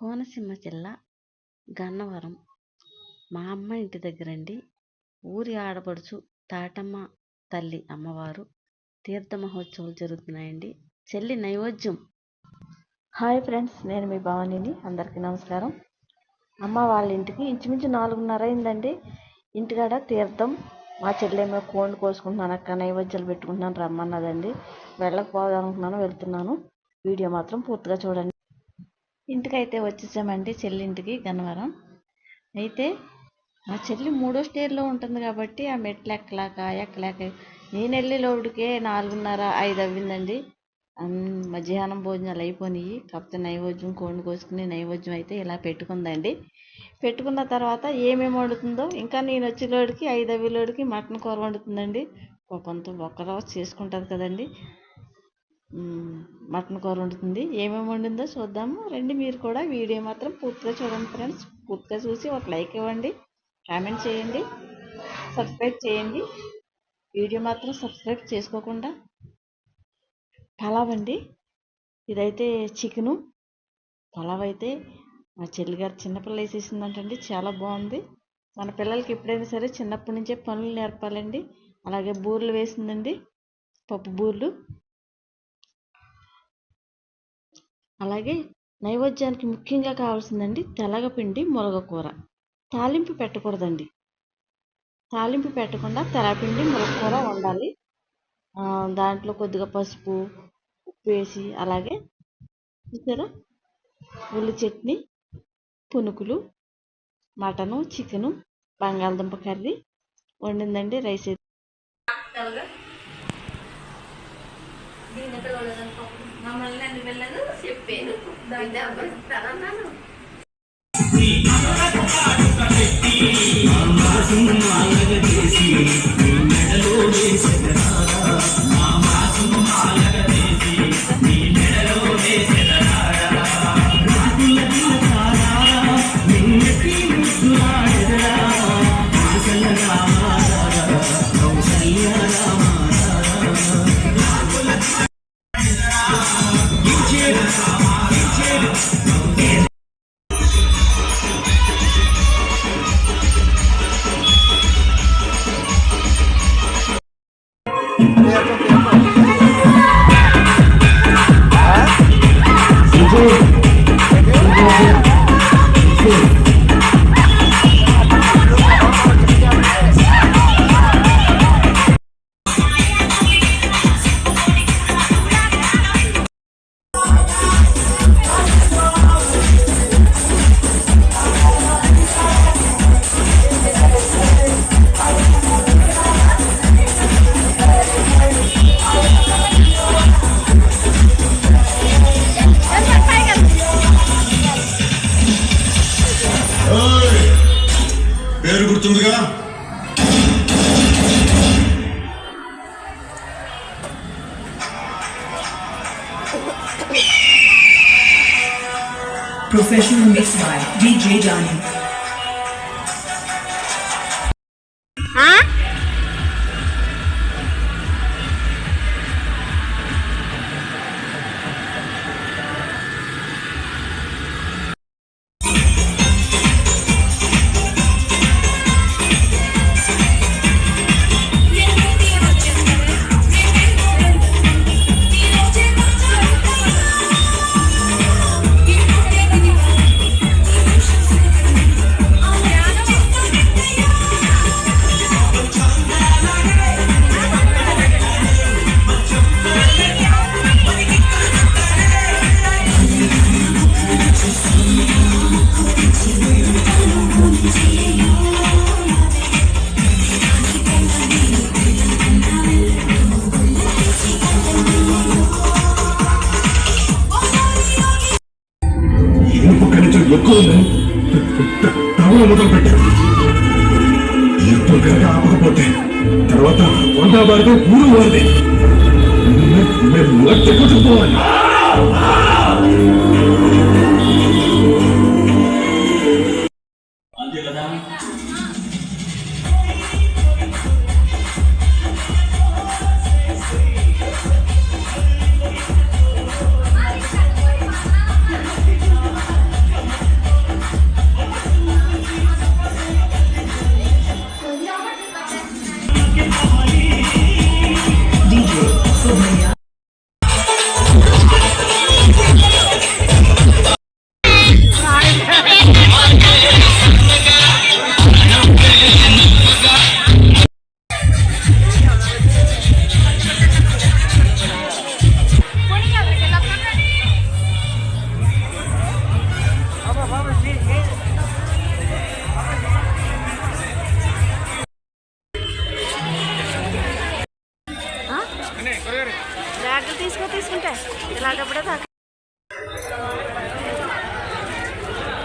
కోనసీమ జిల్లా గన్నవరం మా అమ్మ ఇంటి దగ్గరండి. ఊరి ఆడపడుచు తాటమ్మ తల్లి అమ్మవారు తీర్థ మహోత్సవాలు జరుగుతున్నాయండి. చెల్లి నైవేద్యం. హాయ్ ఫ్రెండ్స్, నేను మీ భవానీని. అందరికీ నమస్కారం. అమ్మ వాళ్ళ ఇంటికి ఇంచుమించు 4:30 అయిందండి. ఇంటికాడ తీర్థం మా చెల్లెమో కోండు కోసుకుంటున్నాను అక్క, నైవేద్యాలు పెట్టుకుంటున్నాను రమ్మన్నదండి. వెళ్ళకపోదాం అనుకున్నాను, వెళ్తున్నాను. వీడియో మాత్రం పూర్తిగా చూడండి. ఇంటికైతే వచ్చేసామండి, చెల్లింటికి గన్నవరం. అయితే మా చెల్లి 3వ స్టేర్లో ఉంటుంది కాబట్టి ఆ మెట్లు ఎక్కలేక నేను వెళ్ళే లోడుకే 4:30, 5 అవ్విందండి. మధ్యాహ్నం భోజనాలు అయిపోయినాయి. కాకపోతే నైవేద్యం కోండు కోసుకుని నైవేద్యం అయితే ఇలా పెట్టుకుందండి. పెట్టుకున్న తర్వాత ఏమేమి వండుతుందో, ఇంకా నేను వచ్చే లోడికి 5 అవ్వేలోడికి మటన్ కూర వండుతుందండి. కొంత ఒక్కరోజు చేసుకుంటుంది కదండి. మటన్ కూర వండుతుంది. ఏమేమి వండిందో చూద్దాము రండి. మీరు కూడా వీడియో మాత్రం పూర్తిగా చూడండి ఫ్రెండ్స్. పూర్తిగా చూసి ఒక లైక్ ఇవ్వండి, కామెంట్ చేయండి, సబ్స్క్రైబ్ చేయండి. వీడియో మాత్రం సబ్స్క్రైబ్ చేసుకోకుండా. పలావ్ అండి, ఇదైతే చికెను పలావ్. అయితే మా చెల్లిగారు చిన్నపిల్ల వేసేసిందంటండి, చాలా బాగుంది. మన పిల్లలకి ఎప్పుడైనా సరే చిన్నప్పటి నుంచే పనులు నేర్పాలండి. అలాగే బూరెలు వేసిందండి, పప్పు బూరెలు. అలాగే నైవేద్యానికి ముఖ్యంగా కావాల్సిందండి తెలగపిండి, ములగకూర. తాలింపు పెట్టకూడదండి. తాలింపు పెట్టకుండా తెలగపిండి, ములగకూర వండాలి. దాంట్లో కొద్దిగా పసుపు, ఉప్పు వేసి, అలాగే ఇక్కడ ఉల్లి చట్నీ, పునుకులు, మటను, చికెను, బంగాళదుంప కర్రీ వండిందండి. రైస్ అయితే మమ్మల్ని అన్ని వెళ్ళదు చెప్పాను. దాన్ని అన్నాను. పేరు గుర్తుందిగా? Professional mix by DJ Johnny. మొదలు పెట్టారు. ఇప్పుడు కనుక ఆపకపోతే తర్వాత వంద వారితో ఊరు వారిదే. మేము లెక్కకపోవాలి. తీసుకుంటే ఇలాంటప్పుడే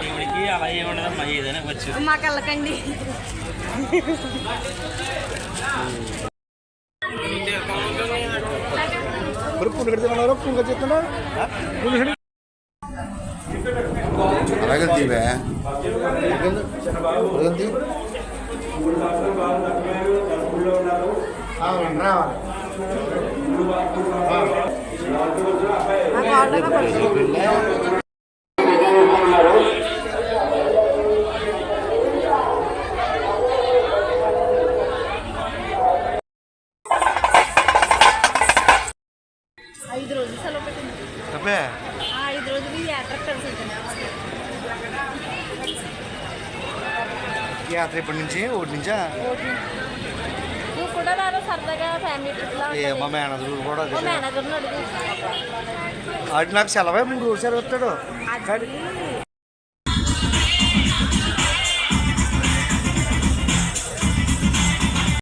ఇవిడికి అలా ఏముండదమ్మా ఏదైనా వచ్చు మాకు వెళ్ళకండి. అలాగే తీవే యాత్ర ఇప్పటి నుంచి ఒకటి నుంచా నువ్వు కూడా రాను సరదాగా ఫ్యామిలీ ట్రిప్ మా మేనేజర్ కూడా మేనేజర్ని అడుగు. అది నాకు సెలవే 3 రోజులు వస్తాడు.